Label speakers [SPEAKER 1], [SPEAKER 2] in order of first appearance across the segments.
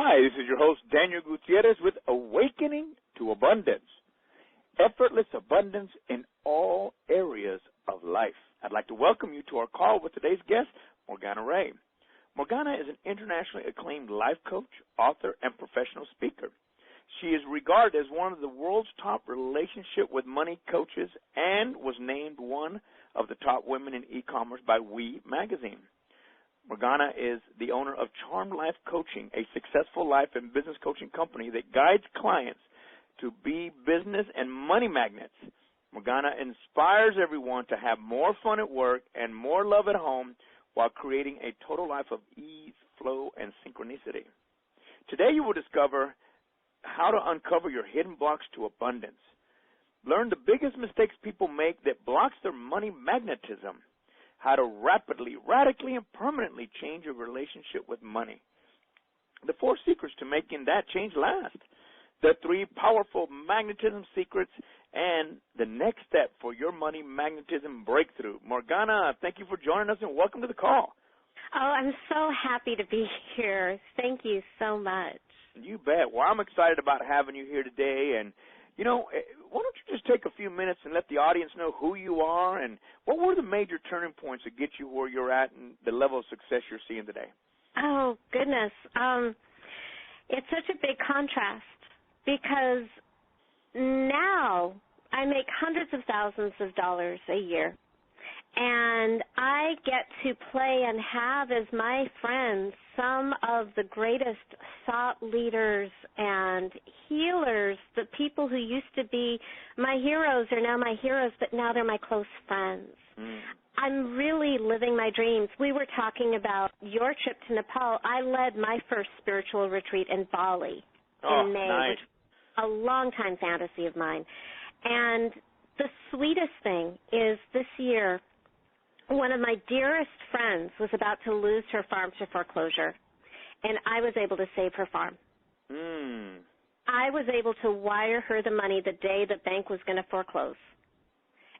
[SPEAKER 1] Hi, this is your host, Daniel Gutierrez, with Awakening to Abundance. Effortless abundance in all areas of life. I'd like to welcome you to our call with today's guest, Morgana Rae. Morgana is an internationally acclaimed life coach, author, and professional speaker. She is regarded as one of the world's top relationship with money coaches and was named one of the top women in e-commerce by We magazine. Morgana is the owner of Charmed Life Coaching, a successful life and business coaching company that guides clients to be business and money magnets. Morgana inspires everyone to have more fun at work and more love at home while creating a total life of ease, flow, and synchronicity. Today you will discover how to uncover your hidden blocks to abundance. Learn the biggest mistakes people make that blocks their money magnetism. How to rapidly, radically, and permanently change your relationship with money. The 4 secrets to making that change last. The 3 powerful magnetism secrets and the next step for your money magnetism breakthrough. Morgana, thank you for joining us and welcome to the call.
[SPEAKER 2] Oh, I'm so happy to be here. Thank you so much.
[SPEAKER 1] You bet. Well, I'm excited about having you here today. And, you know, why don't you just take a few minutes and let the audience know who you are and what were the major turning points that get you where you're at and the level of success you're seeing today?
[SPEAKER 2] Oh, goodness. It's such a big contrast because now I make hundreds of thousands of dollars a year. And I get to play and have as my friends some of the greatest thought leaders and healers. The people who used to be my heroes are now my heroes, but now they're my close friends. I'm really living my dreams. We were talking about your trip to Nepal. I led my first spiritual retreat in Bali in May,
[SPEAKER 1] nice.
[SPEAKER 2] which is a long-time fantasy of mine. And the sweetest thing is this year, one of my dearest friends was about to lose her farm to foreclosure, and I was able to save her farm. I was able to wire her the money the day the bank was going to foreclose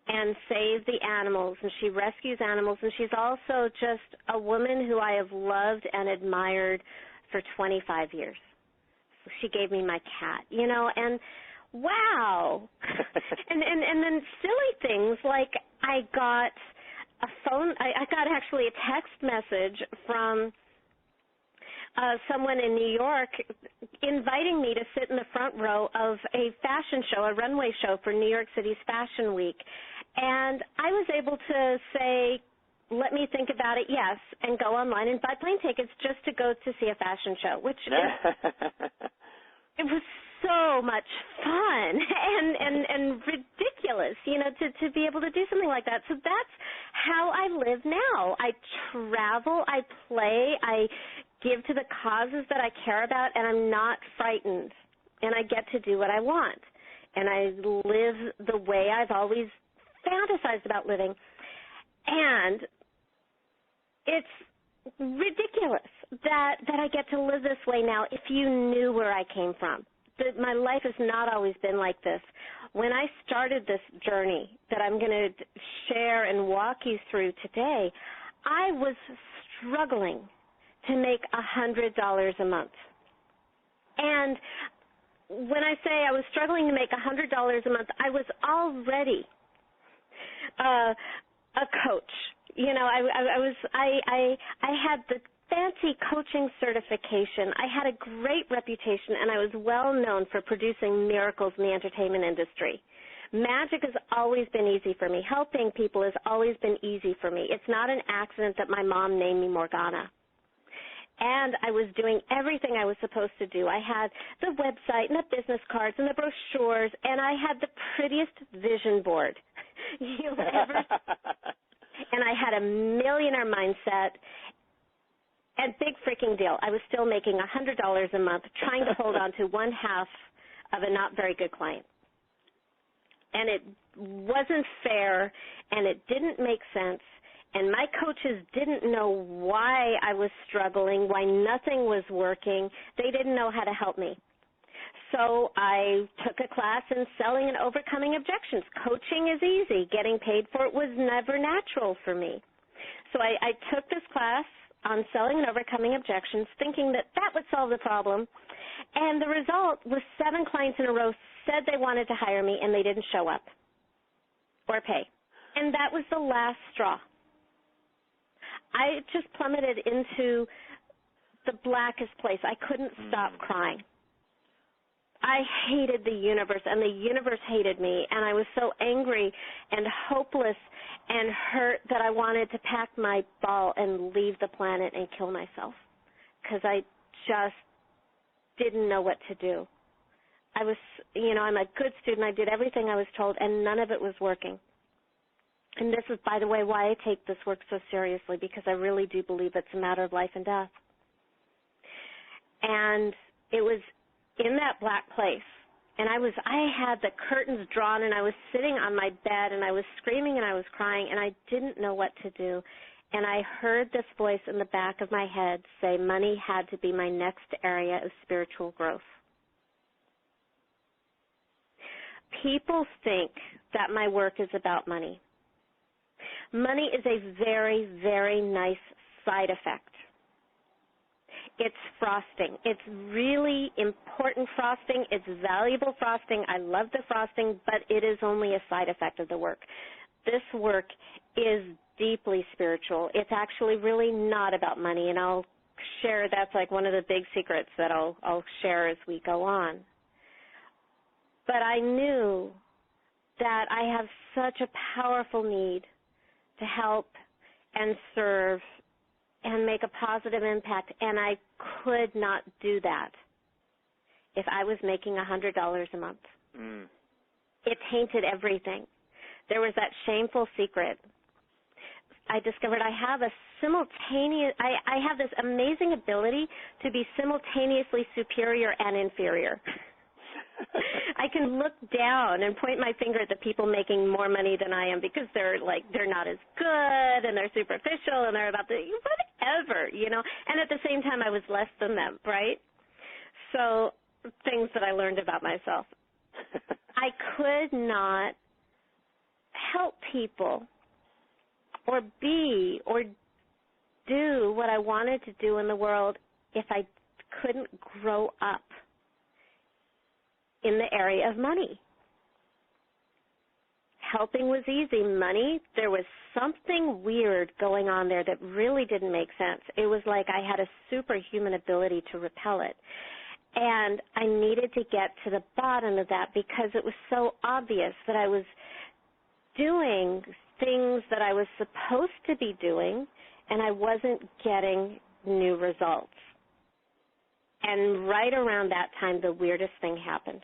[SPEAKER 2] and save the animals, and she rescues animals, and she's also just a woman who I have loved and admired for 25 years. So she gave me my cat, you know, and wow. and then silly things like I got I got actually a text message from someone in New York inviting me to sit in the front row of a fashion show, a runway show for New York City's Fashion Week. And I was able to say, let me think about it, yes, and go online and buy plane tickets just to go to see a fashion show, which it was so much fun and ridiculous, you know, to be able to do something like that. So that's how I live now. I travel, I play, I give to the causes that I care about, and I'm not frightened. And I get to do what I want. And I live the way I've always fantasized about living. And it's ridiculous that I get to live this way now if you knew where I came from. My life has not always been like this. When I started this journey that I'm going to share and walk you through today, I was struggling to make $100 a month. And when I say I was struggling to make $100 a month, I was already a coach. You know, I had the fancy coaching certification. I had a great reputation, and I was well known for producing miracles in the entertainment industry. Magic has always been easy for me. Helping people has always been easy for me. It's not an accident that my mom named me Morgana. And I was doing everything I was supposed to do. I had the website and the business cards and the brochures, and I had the prettiest vision board you'll ever and I had a millionaire mindset. And big freaking deal, I was still making $100 a month trying to hold on to one half of a not very good client. And it wasn't fair, and it didn't make sense, and my coaches didn't know why I was struggling, why nothing was working. They didn't know how to help me. So I took a class in selling and overcoming objections. Coaching is easy. Getting paid for it was never natural for me. So I took this class. on selling and overcoming objections, thinking that that would solve the problem. And the result was 7 clients in a row said they wanted to hire me, and they didn't show up or pay. And that was the last straw. I just plummeted into the blackest place. I couldn't stop crying. I hated the universe, and the universe hated me, and I was so angry and hopeless and hurt that I wanted to pack my ball and leave the planet and kill myself because I just didn't know what to do. I was, I'm a good student. I did everything I was told, and none of it was working. And this is, by the way, why I take this work so seriously, because I really do believe it's a matter of life and death. And it was in that black place, and I had the curtains drawn, and I was sitting on my bed, and I was screaming, and I was crying, and I didn't know what to do. And I heard this voice in the back of my head say money had to be my next area of spiritual growth. People think that my work is about money. Money is a very, very nice side effect. It's frosting. It's really important frosting. It's valuable frosting. I love the frosting, but it is only a side effect of the work. This work is deeply spiritual. It's actually really not about money, and I'll share, that's like one of the big secrets that I'll share as we go on. But I knew that I have such a powerful need to help and serve and make a positive impact, and I could not do that if I was making $100 a month. It tainted everything. There was that shameful secret. I discovered I have I have this amazing ability to be simultaneously superior and inferior. I can look down and point my finger at the people making more money than I am because they're not as good and they're superficial and they're about the whatever, And at the same time, I was less than them, right? So things that I learned about myself. I could not help people or be or do what I wanted to do in the world if I couldn't grow up in the area of money. Helping was easy. Money, there was something weird going on there that really didn't make sense. It was like I had a superhuman ability to repel it. And I needed to get to the bottom of that because it was so obvious that I was doing things that I was supposed to be doing and I wasn't getting new results. And right around that time, the weirdest thing happened.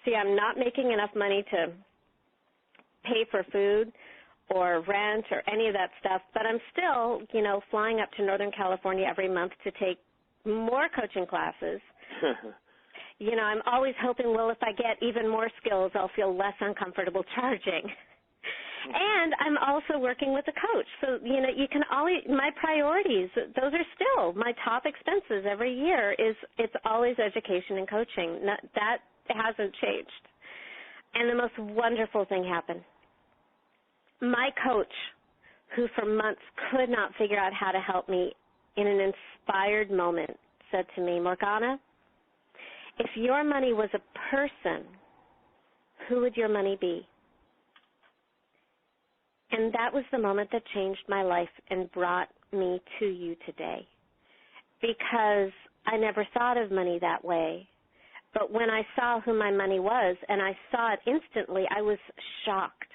[SPEAKER 2] See, I'm not making enough money to pay for food or rent or any of that stuff, but I'm still, flying up to Northern California every month to take more coaching classes. I'm always hoping, if I get even more skills, I'll feel less uncomfortable charging. And I'm also working with a coach. So, you can always, my priorities, those are still my top expenses every year it's always education and coaching. That hasn't changed. And the most wonderful thing happened. My coach, who for months could not figure out how to help me, in an inspired moment said to me, Morgana, if your money was a person, who would your money be? And that was the moment that changed my life and brought me to you today, because I never thought of money that way. But when I saw who my money was and I saw it instantly, I was shocked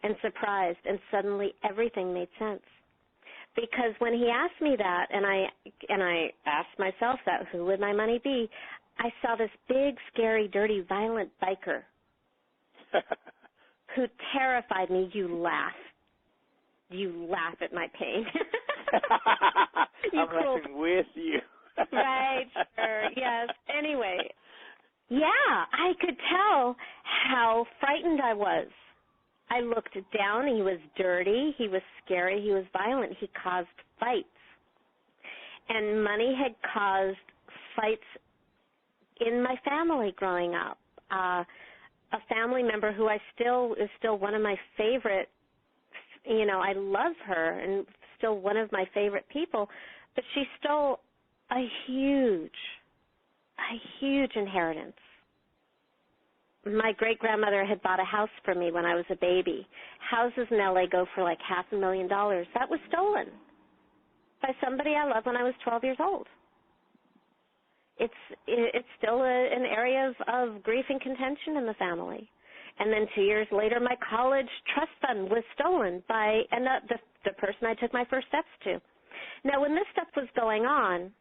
[SPEAKER 2] and surprised, and suddenly everything made sense. Because when he asked me that, and I asked myself that, who would my money be, I saw this big, scary, dirty, violent biker who terrified me. You laugh at my pain.
[SPEAKER 1] I'm laughing with you.
[SPEAKER 2] Right, sure, yes. Anyway, yeah, I could tell how frightened I was. I looked down. He was dirty. He was scary. He was violent. He caused fights. And money had caused fights in my family growing up. A family member who is still one of my favorite, I love her and still one of my favorite people, but she stole a huge inheritance. My great-grandmother had bought a house for me when I was a baby. Houses in L.A. go for like $500,000. That was stolen by somebody I loved when I was 12 years old. It's still an area of grief and contention in the family. And then 2 years later, my college trust fund was stolen by the person I took my first steps to. Now, when this stuff was going on,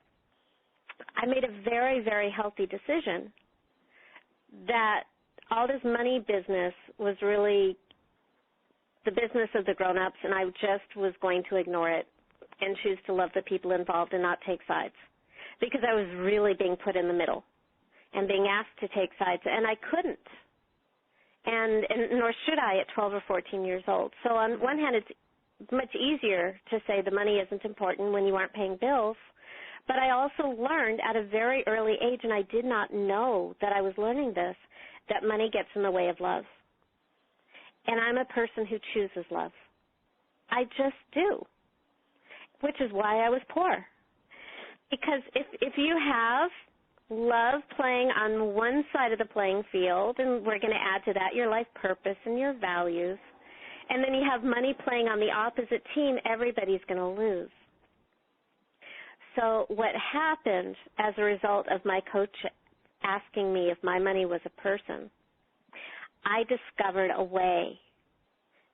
[SPEAKER 2] I made a very, very healthy decision that all this money business was really the business of the grown-ups, and I just was going to ignore it and choose to love the people involved and not take sides, because I was really being put in the middle and being asked to take sides, and I couldn't, and nor should I at 12 or 14 years old. So on one hand, it's much easier to say the money isn't important when you aren't paying bills, but I also learned at a very early age, and I did not know that I was learning this, that money gets in the way of love. And I'm a person who chooses love. I just do, which is why I was poor. Because if you have love playing on one side of the playing field, and we're going to add to that your life purpose and your values, and then you have money playing on the opposite team, everybody's going to lose. So what happened as a result of my coach asking me if my money was a person, I discovered a way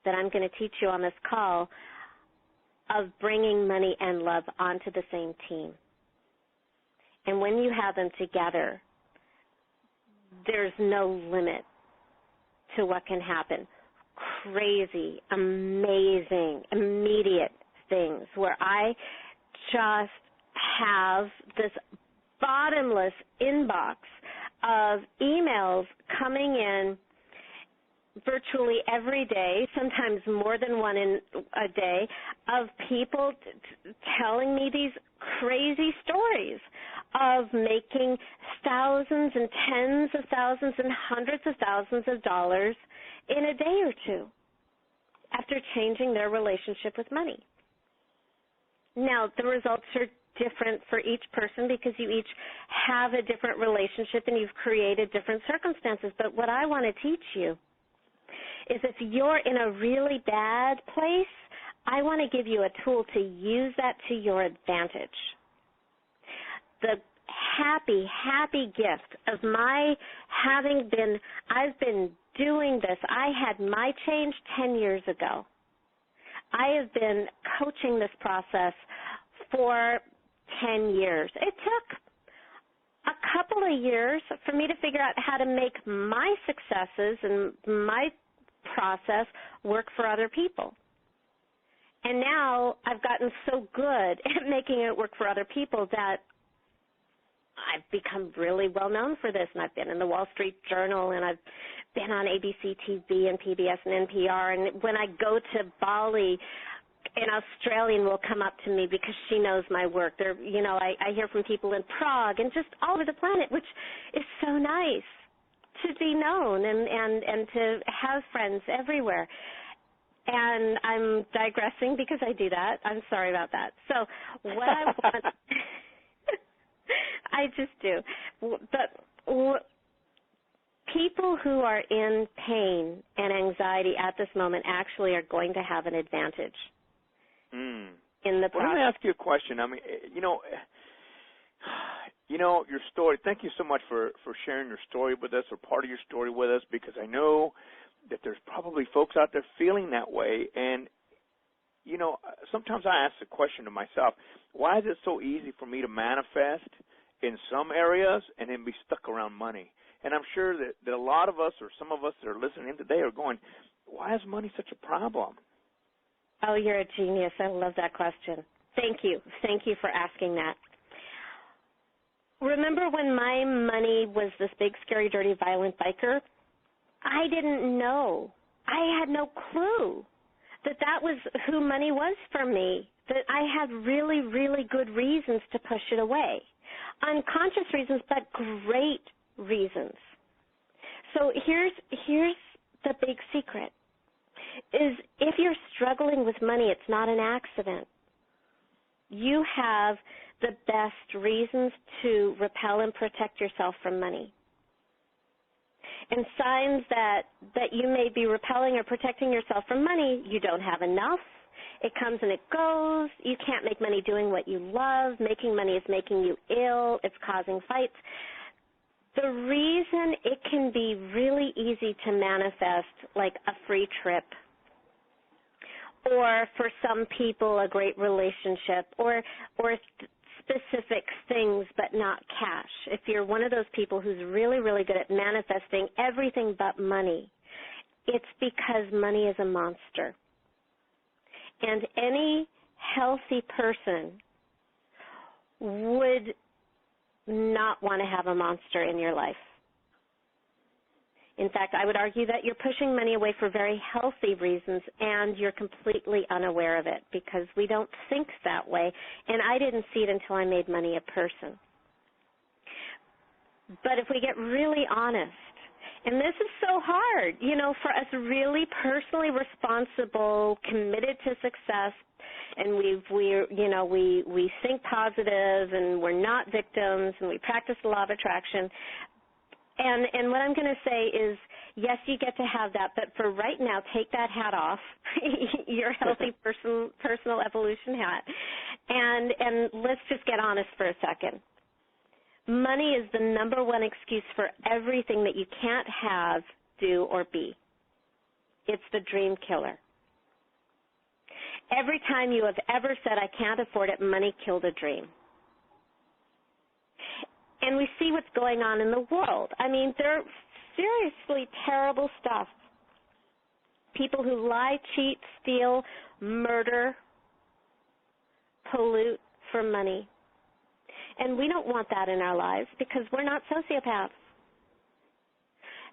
[SPEAKER 2] that I'm going to teach you on this call of bringing money and love onto the same team. And when you have them together, there's no limit to what can happen. Crazy, amazing, immediate things where I just have this bottomless inbox of emails coming in virtually every day, sometimes more than one in a day, of people telling me these crazy stories of making thousands and tens of thousands and hundreds of thousands of dollars in a day or two after changing their relationship with money. Now, the results are different for each person because you each have a different relationship and you've created different circumstances. But what I want to teach you is if you're in a really bad place, I want to give you a tool to use that to your advantage. The happy gift of my I've been doing this. I had my change 10 years ago. I have been coaching this process for 10 years. It took a couple of years for me to figure out how to make my successes and my process work for other people. And now I've gotten so good at making it work for other people that I've become really well known for this, and I've been in the Wall Street Journal, and I've been on ABC TV and PBS and NPR, and when I go to Bali, an Australian will come up to me because she knows my work. I hear from people in Prague and just all over the planet, which is so nice to be known and to have friends everywhere. And I'm digressing because I do that. I'm sorry about that. So what I want, I just do. But people who are in pain and anxiety at this moment actually are going to have an advantage. In the process.
[SPEAKER 1] Well, let me ask you a question. I mean, your story, thank you so much for sharing your story with us or part of your story with us, because I know that there's probably folks out there feeling that way. And, sometimes I ask the question to myself, why is it so easy for me to manifest in some areas and then be stuck around money? And I'm sure that a lot of us or some of us that are listening in today are going, why is money such a problem?
[SPEAKER 2] Oh, you're a genius. I love that question. Thank you. Thank you for asking that. Remember when my money was this big, scary, dirty, violent biker? I didn't know. I had no clue that was who money was for me, that I had really, really good reasons to push it away. Unconscious reasons, but great reasons. So here's the big secret. Is if you're struggling with money, it's not an accident. you have the best reasons to repel and protect yourself from money. And signs that you may be repelling or protecting yourself from money: you don't have enough, it comes and it goes, you can't make money doing what you love, making money is making you ill, it's causing fights. The reason it can be really easy to manifest, like a free trip, or for some people a great relationship, or specific things but not cash. If you're one of those people who's really, really good at manifesting everything but money, it's because money is a monster. And any healthy person would not want to have a monster in your life. In fact, I would argue that you're pushing money away for very healthy reasons, and you're completely unaware of it because we don't think that way, and I didn't see it until I made money a person. But if we get really honest, and this is so hard, for us really personally responsible, committed to success, and we think positive, and we're not victims, and we practice the law of attraction. And what I'm going to say is, yes, you get to have that, but for right now, take that hat off, your healthy personal evolution hat, and let's just get honest for a second. Money is the number one excuse for everything that you can't have, do, or be. It's the dream killer. Every time you have ever said, I can't afford it, money killed a dream. And we see what's going on in the world. I mean, they're seriously terrible stuff. People who lie, cheat, steal, murder, pollute for money. And we don't want that in our lives because we're not sociopaths.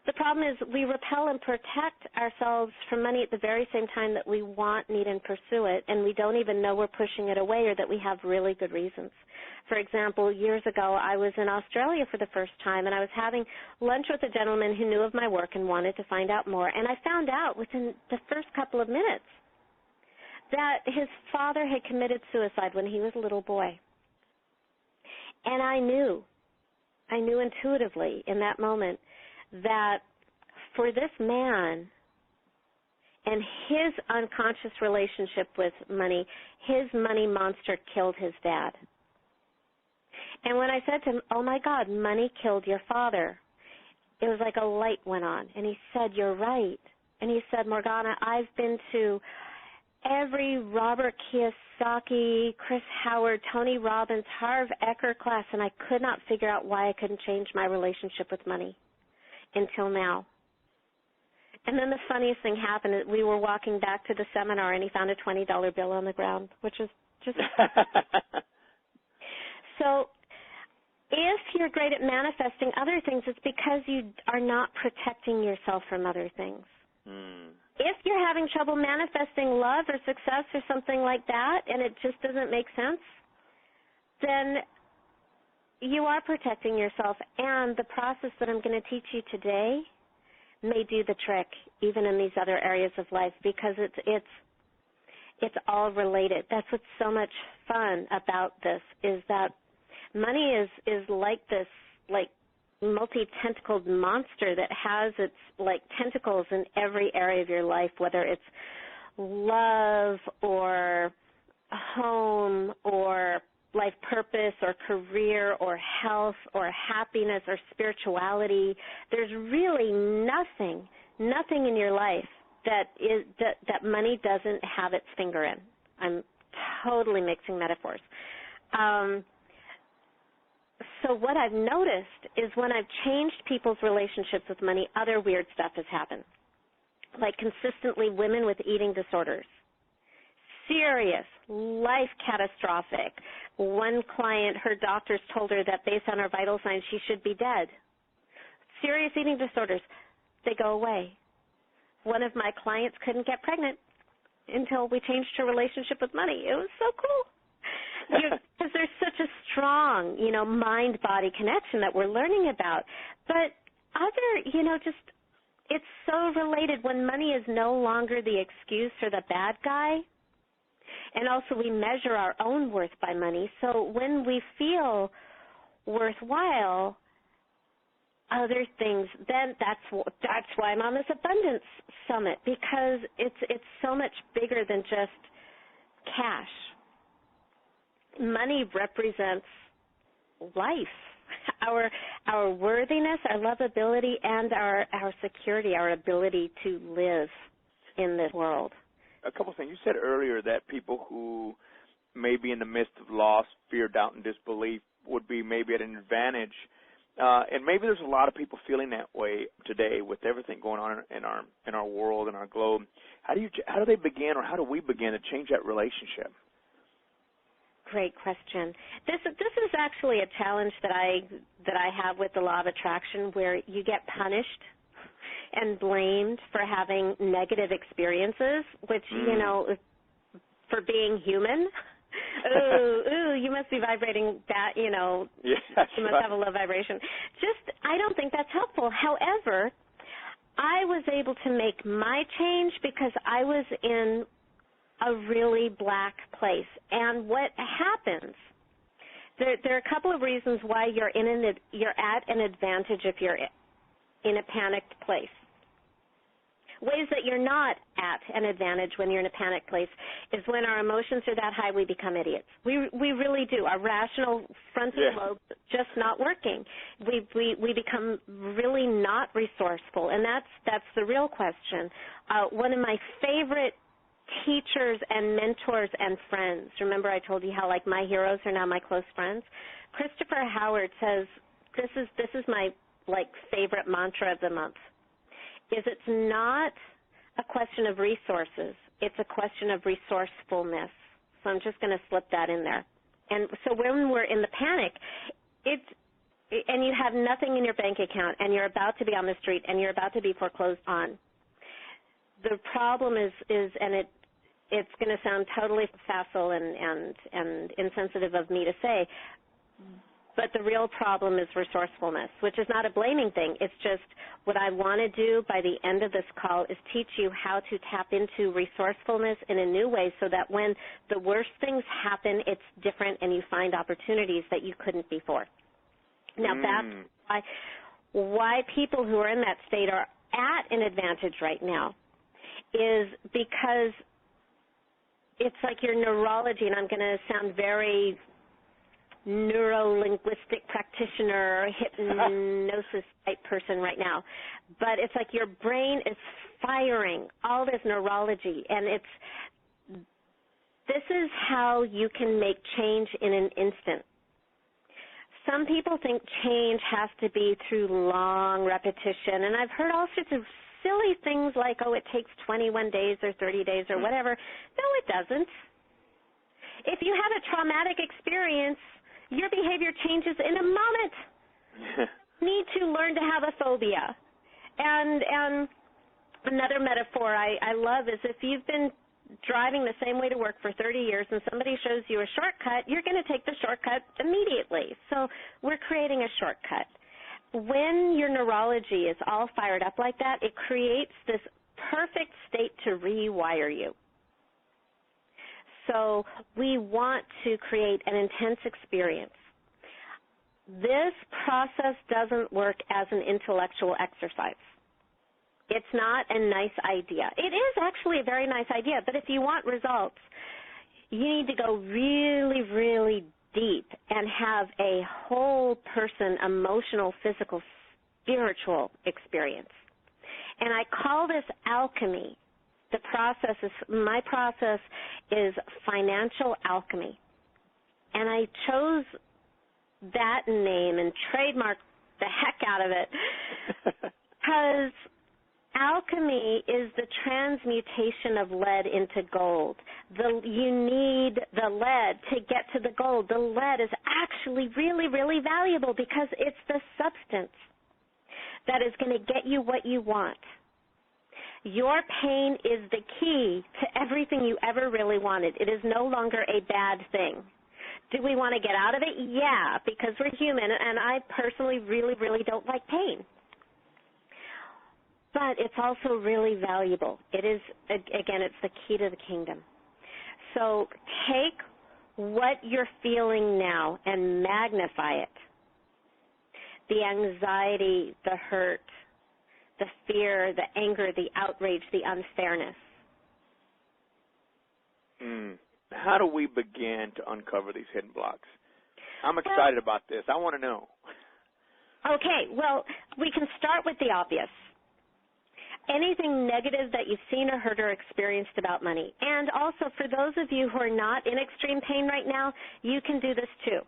[SPEAKER 2] The problem is we repel and protect ourselves from money at the very same time that we want, need, and pursue it, and we don't even know we're pushing it away or that we have really good reasons. For example, years ago, I was in Australia for the first time, and I was having lunch with a gentleman who knew of my work and wanted to find out more. And I found out within the first couple of minutes that his father had committed suicide when he was a little boy. And I knew intuitively in that moment that for this man and his unconscious relationship with money, his money monster killed his dad. And when I said to him, oh, my God, money killed your father, it was like a light went on. And he said, you're right. And he said, Morgana, I've been to every Robert Kiyosaki, Chris Howard, Tony Robbins, Harv Eker class, and I could not figure out why I couldn't change my relationship with money until now. And then the funniest thing happened. We were walking back to the seminar, and he found a $20 bill on the ground, which is just... So if you're great at manifesting other things, it's because you are not protecting yourself from other things. If you're having trouble manifesting love or success or something like that, and it just doesn't make sense, then you are protecting yourself. And the process that I'm going to teach you today may do the trick, even in these other areas of life, because it's all related. That's what's so much fun about this, is that money is like this, like, multi-tentacled monster that has its, like, tentacles in every area of your life, whether it's love or home or life purpose or career or health or happiness or spirituality. There's really nothing in your life that money doesn't have its finger in. I'm totally mixing metaphors. So what I've noticed is when I've changed people's relationships with money, other weird stuff has happened. Like consistently women with eating disorders. Serious, life catastrophic. One client, her doctors told her that based on her vital signs, she should be dead. Serious eating disorders, they go away. One of my clients couldn't get pregnant until we changed her relationship with money. It was so cool. Because there's such a strong, mind-body connection that we're learning about. But it's so related. When money is no longer the excuse or the bad guy, And also we measure our own worth by money. So when we feel worthwhile, other things, then that's why I'm on this abundance summit, because it's so much bigger than just cash. Money represents life, our worthiness, our lovability, and our security, our ability to live in this world.
[SPEAKER 1] A couple of things. You said earlier that people who may be in the midst of loss, fear, doubt, and disbelief would be maybe at an advantage. And maybe there's a lot of people feeling that way today with everything going on in our world and our globe. How do they begin, or how do we begin to change that relationship?
[SPEAKER 2] Great question. This is actually a challenge that I have with the law of attraction, where you get punished and blamed for having negative experiences, which, for being human. Ooh, you must be vibrating that,
[SPEAKER 1] Yeah,
[SPEAKER 2] you must have a low vibration. I don't think that's helpful. However, I was able to make my change because I was in a really black place. And what happens, there are a couple of reasons why you're at an advantage if you're in a panicked place. Ways that you're not at an advantage when you're in a panicked place is when our emotions are that high, we become idiots. We really do. Our rational frontal lobe just not working. We become really not resourceful, and that's the real question. One of my favorite teachers and mentors and friends, remember I told you how like my heroes are now my close friends? Christopher Howard says, this is my like favorite mantra of the month, is it's not a question of resources, it's a question of resourcefulness. So I'm just going to slip that in there. And so when we're in the panic, and you have nothing in your bank account, and you're about to be on the street, and you're about to be foreclosed on, the problem is and it's going to sound totally facile and insensitive of me to say, but the real problem is resourcefulness, which is not a blaming thing. It's just what I want to do by the end of this call is teach you how to tap into resourcefulness in a new way so that when the worst things happen, it's different and you find opportunities that you couldn't before. Now, that's why people who are in that state are at an advantage right now, is because it's like your neurology, and I'm going to sound very neuro-linguistic practitioner, hypnosis type person right now, but it's like your brain is firing all this neurology, and this is how you can make change in an instant. Some people think change has to be through long repetition, and I've heard all sorts of silly things like, oh, it takes 21 days or 30 days or whatever. No, it doesn't. If you have a traumatic experience, your behavior changes in a moment. You need to learn to have a phobia. And another metaphor I love is if you've been driving the same way to work for 30 years and somebody shows you a shortcut, you're going to take the shortcut immediately. So we're creating a shortcut. When your neurology is all fired up like that, it creates this perfect state to rewire you. So we want to create an intense experience. This process doesn't work as an intellectual exercise. It's not a nice idea. It is actually a very nice idea, but if you want results, you need to go really, really deep and have a whole person, emotional, physical, spiritual experience. And I call this alchemy. My process is financial alchemy. And I chose that name and trademarked the heck out of it because alchemy is the transmutation of lead into gold. You need the lead to get to the gold. The lead is actually really, really valuable because it's the substance that is going to get you what you want. Your pain is the key to everything you ever really wanted. It is no longer a bad thing. Do we want to get out of it? Yeah, because we're human, and I personally really, really don't like pain. But it's also really valuable. It is, again, it's the key to the kingdom. So take what you're feeling now and magnify it. The anxiety, the hurt, the fear, the anger, the outrage, the unfairness.
[SPEAKER 1] How do we begin to uncover these hidden blocks? I'm excited about this. I want to know.
[SPEAKER 2] Okay, well, we can start with the obvious. Anything negative that you've seen or heard or experienced about money. And also, for those of you who are not in extreme pain right now, you can do this too.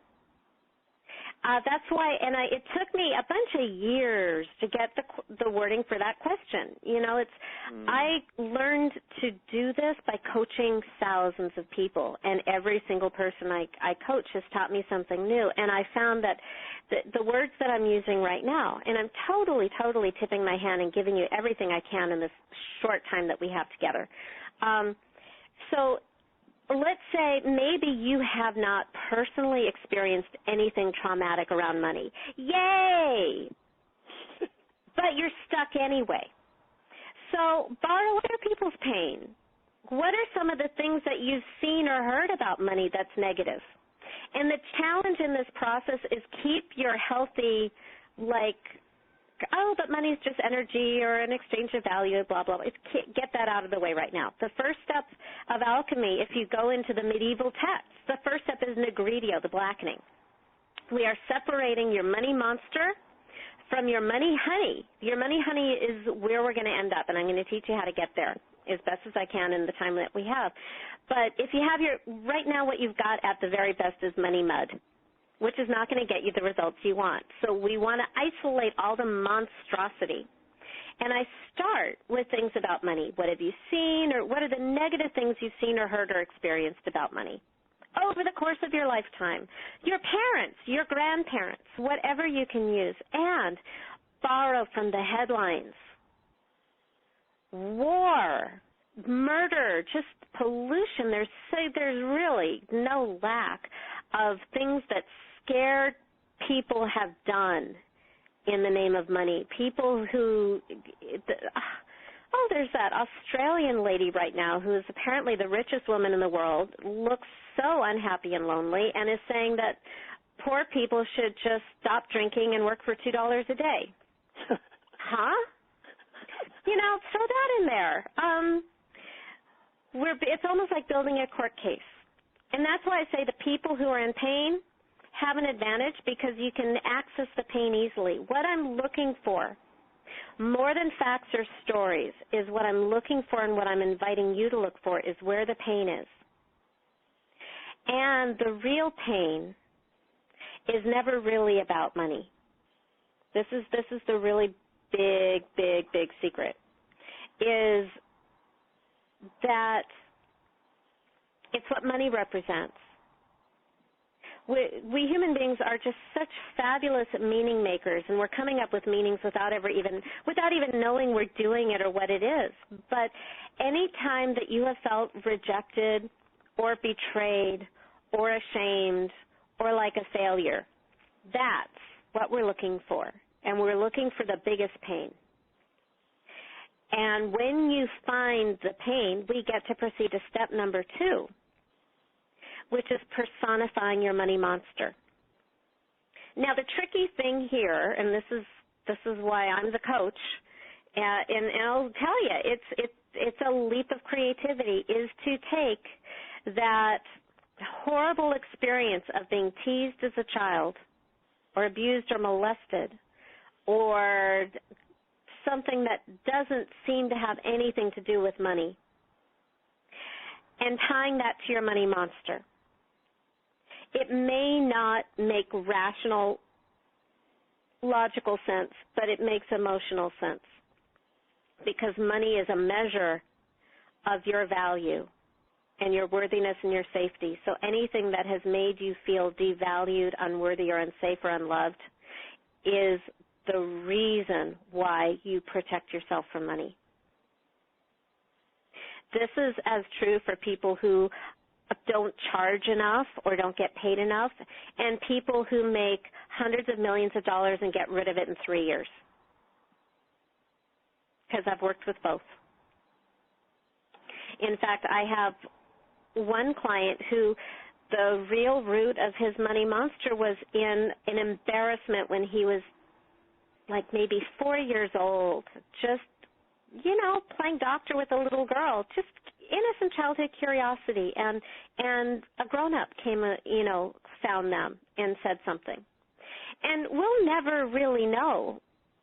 [SPEAKER 2] That's why, and it took me a bunch of years to get the wording for that question. You know, I learned to do this by coaching thousands of people, and every single person I coach has taught me something new. And I found that the words that I'm using right now, and I'm totally tipping my hand and giving you everything I can in this short time that we have together. So let's say maybe you have not personally experienced anything traumatic around money. Yay! But you're stuck anyway. So borrow other people's pain. What are some of the things that you've seen or heard about money that's negative? And the challenge in this process is keep your healthy, but money's just energy or an exchange of value, blah, blah, blah. Get that out of the way right now. The first step of alchemy, if you go into the medieval texts, the first step is negredio, the blackening. We are separating your money monster from your money honey. Your money honey is where we're going to end up, and I'm going to teach you how to get there as best as I can in the time that we have. But if you have right now what you've got at the very best is money mud, which is not going to get you the results you want. So we want to isolate all the monstrosity. And I start with things about money. What have you seen, or what are the negative things you've seen or heard or experienced about money over the course of your lifetime? Your parents, your grandparents, whatever you can use. And borrow from the headlines. War, murder, just pollution. There's really no lack of things that scared people have done in the name of money. People who, there's that Australian lady right now who is apparently the richest woman in the world, looks so unhappy and lonely, and is saying that poor people should just stop drinking and work for $2 a day. Huh? You know, throw that in there. It's almost like building a court case. And that's why I say the people who are in pain have an advantage, because you can access the pain easily. What I'm looking for, more than facts or stories, is what I'm looking for, and what I'm inviting you to look for is where the pain is. And the real pain is never really about money. This is the really big secret, is that it's what money represents. We human beings are just such fabulous meaning makers, and we're coming up with meanings without even knowing we're doing it or what it is. But any time that you have felt rejected or betrayed or ashamed or like a failure, that's what we're looking for. And we're looking for the biggest pain. And when you find the pain, we get to proceed to step number 2, which is personifying your money monster. Now, the tricky thing here, and this is why I'm the coach, and I'll tell you, it's a leap of creativity, is to take that horrible experience of being teased as a child, or abused or molested, or something that doesn't seem to have anything to do with money, and tying that to your money monster. It may not make rational, logical sense, but it makes emotional sense, because money is a measure of your value and your worthiness and your safety. So anything that has made you feel devalued, unworthy, or unsafe or unloved is the reason why you protect yourself from money. This is as true for people who don't charge enough or don't get paid enough, and people who make hundreds of millions of dollars and get rid of it in 3 years, because I've worked with both. In fact, I have one client who the real root of his money monster was in an embarrassment when he was like maybe 4 years old, just, playing doctor with a little girl, just innocent childhood curiosity, and a grown-up came, found them and said something. And we'll never really know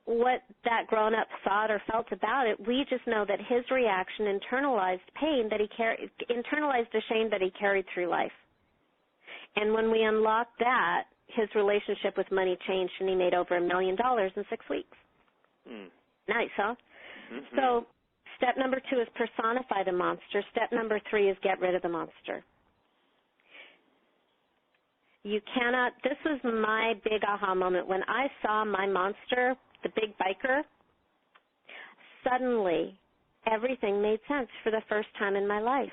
[SPEAKER 2] what that grown-up thought or felt about it. We just know that his reaction internalized pain that he carried, internalized the shame that he carried through life. And when we unlocked that, his relationship with money changed, and he made over $1 million in 6 weeks. Nice, huh? Mm-hmm. So step number 2 is personify the monster. Step number 3 is get rid of the monster. You cannot, this was my big aha moment. When I saw my monster, the big biker, suddenly everything made sense for the first time in my life.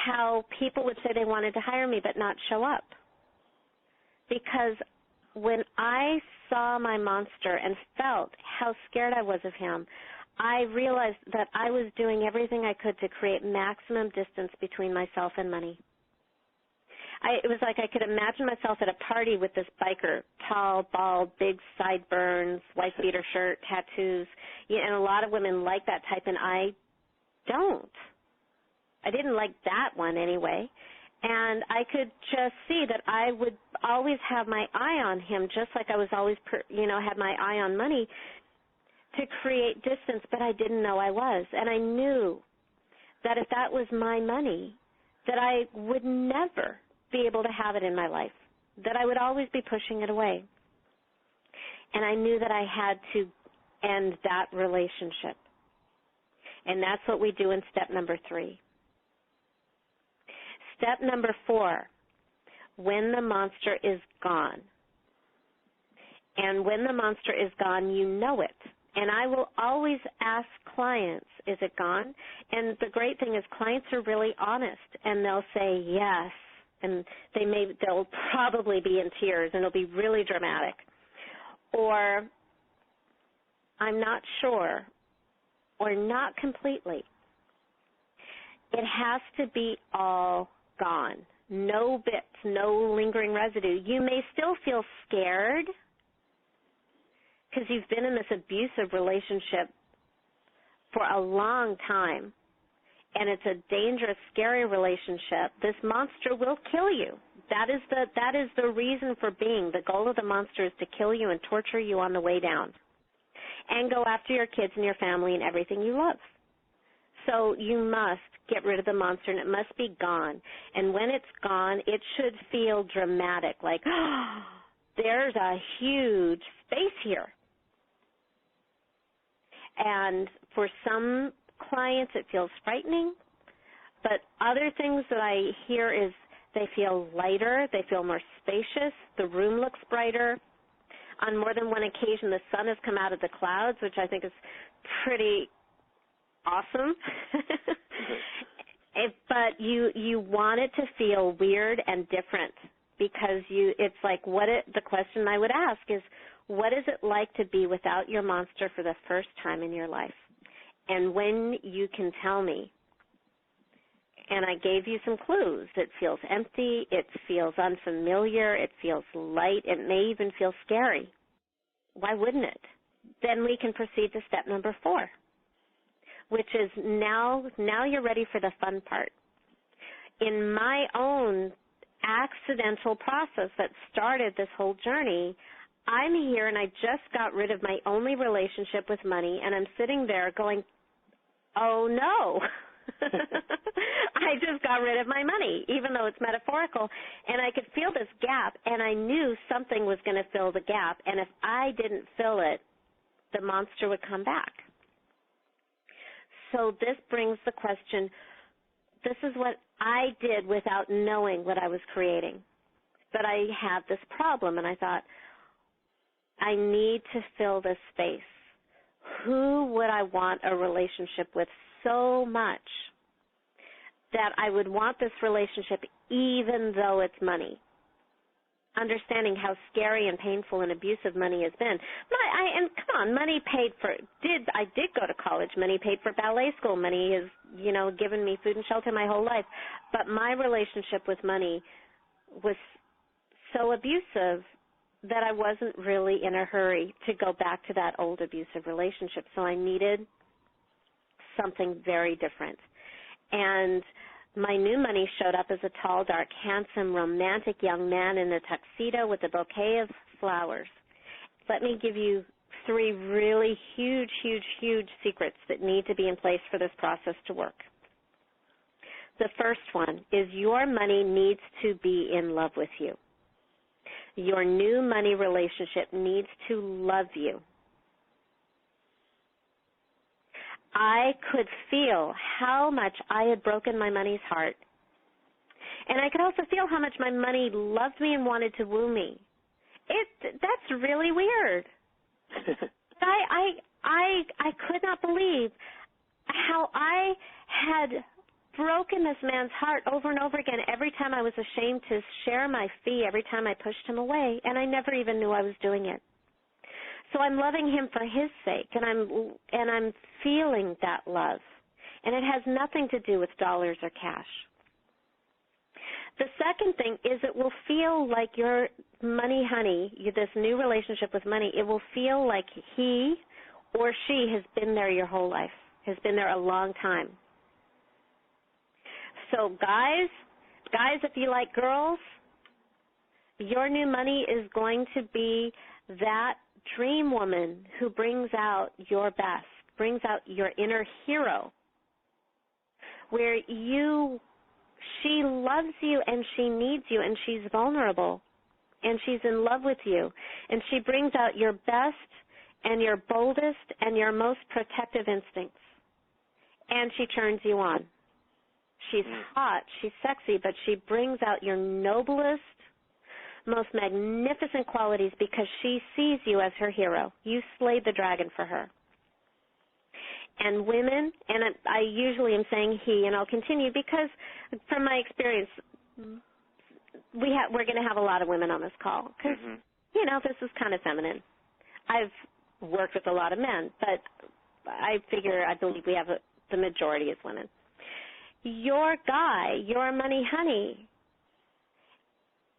[SPEAKER 2] How people would say they wanted to hire me but not show up. Because when I saw my monster and felt how scared I was of him, I realized that I was doing everything I could to create maximum distance between myself and money. It was like I could imagine myself at a party with this biker, tall, bald, big sideburns, white beater shirt, tattoos, and a lot of women like that type, and I don't. I didn't like that one anyway. And I could just see that I would always have my eye on him, just like I was always, had my eye on money to create distance, but I didn't know I was. And I knew that if that was my money, that I would never be able to have it in my life, that I would always be pushing it away. And I knew that I had to end that relationship. And that's what we do in step number 3. Step number 4, when the monster is gone. And when the monster is gone, you know it. And I will always ask clients, is it gone? And the great thing is clients are really honest, and they'll say yes. And they'll probably be in tears, and it'll be really dramatic. Or, I'm not sure, or not completely. It has to be all gone. No bits, no lingering residue. You may still feel scared because you've been in this abusive relationship for a long time, and it's a dangerous, scary relationship. This monster will kill you. That is the reason for being. The goal of the monster is to kill you and torture you on the way down and go after your kids and your family and everything you love. So you must get rid of the monster, and it must be gone. And when it's gone, it should feel dramatic, like, oh, there's a huge space here. And for some clients, it feels frightening, but other things that I hear is they feel lighter, they feel more spacious, the room looks brighter. On more than one occasion, the sun has come out of the clouds, which I think is pretty awesome. But you want it to feel weird and different because it's like the question I would ask is, what is it like to be without your monster for the first time in your life? And when you can tell me, and I gave you some clues, it feels empty, it feels unfamiliar, it feels light, it may even feel scary. Why wouldn't it? Then we can proceed to step number 4, which is now you're ready for the fun part. In my own accidental process that started this whole journey, I'm here and I just got rid of my only relationship with money, and I'm sitting there going, oh no, I just got rid of my money, even though it's metaphorical, and I could feel this gap, and I knew something was going to fill the gap, and if I didn't fill it, the monster would come back. So this brings the question, this is what I did without knowing what I was creating. But I had this problem, and I thought, I need to fill this space. Who would I want a relationship with so much that I would want this relationship even though it's money? understanding how scary and painful and abusive money has been. And come on, money paid for, I did go to college, money paid for ballet school, money has, given me food and shelter my whole life. But my relationship with money was so abusive that I wasn't really in a hurry to go back to that old abusive relationship. So I needed something very different. And my new money showed up as a tall, dark, handsome, romantic young man in a tuxedo with a bouquet of flowers. Let me give you 3 really huge, huge, huge secrets that need to be in place for this process to work. The first one is your money needs to be in love with you. Your new money relationship needs to love you. I could feel how much I had broken my money's heart. And I could also feel how much my money loved me and wanted to woo me. That's really weird. I could not believe how I had broken this man's heart over and over again every time I was ashamed to share my fee, every time I pushed him away, and I never even knew I was doing it. So I'm loving him for his sake, and I'm feeling that love. And it has nothing to do with dollars or cash. The second thing is it will feel like your money honey, this new relationship with money, it will feel like he or she has been there your whole life, has been there a long time. So guys, if you like girls, your new money is going to be that dream woman who brings out your best, brings out your inner hero, where she loves you and she needs you and she's vulnerable and she's in love with you and she brings out your best and your boldest and your most protective instincts and she turns you on. She's hot, she's sexy, but she brings out your noblest, most magnificent qualities because she sees you as her hero. You slayed the dragon for her. And women, and I usually am saying he, and I'll continue because from my experience, we're going to have a lot of women on this call because, this is kind of feminine. I've worked with a lot of men, but I believe we have the majority is women. Your guy, your money honey,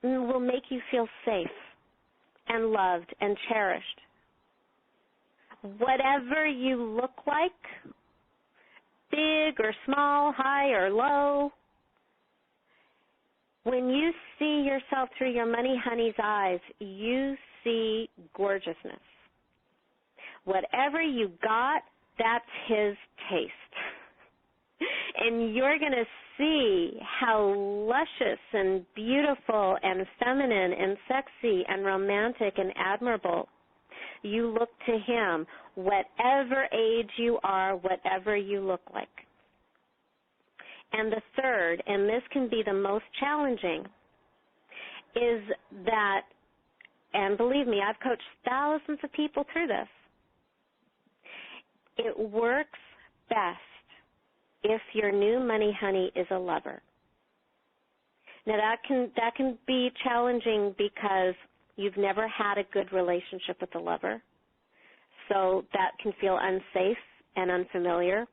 [SPEAKER 2] will make you feel safe and loved and cherished. Whatever you look like, big or small, high or low, when you see yourself through your money honey's eyes, you see gorgeousness. Whatever you got, that's his taste. And you're going to see how luscious and beautiful and feminine and sexy and romantic and admirable you look to him, whatever age you are, whatever you look like. And the third, and this can be the most challenging, is that, and believe me, I've coached thousands of people through this, it works best if your new money honey is a lover. Now that can be challenging because you've never had a good relationship with a lover, so that can feel unsafe and unfamiliar,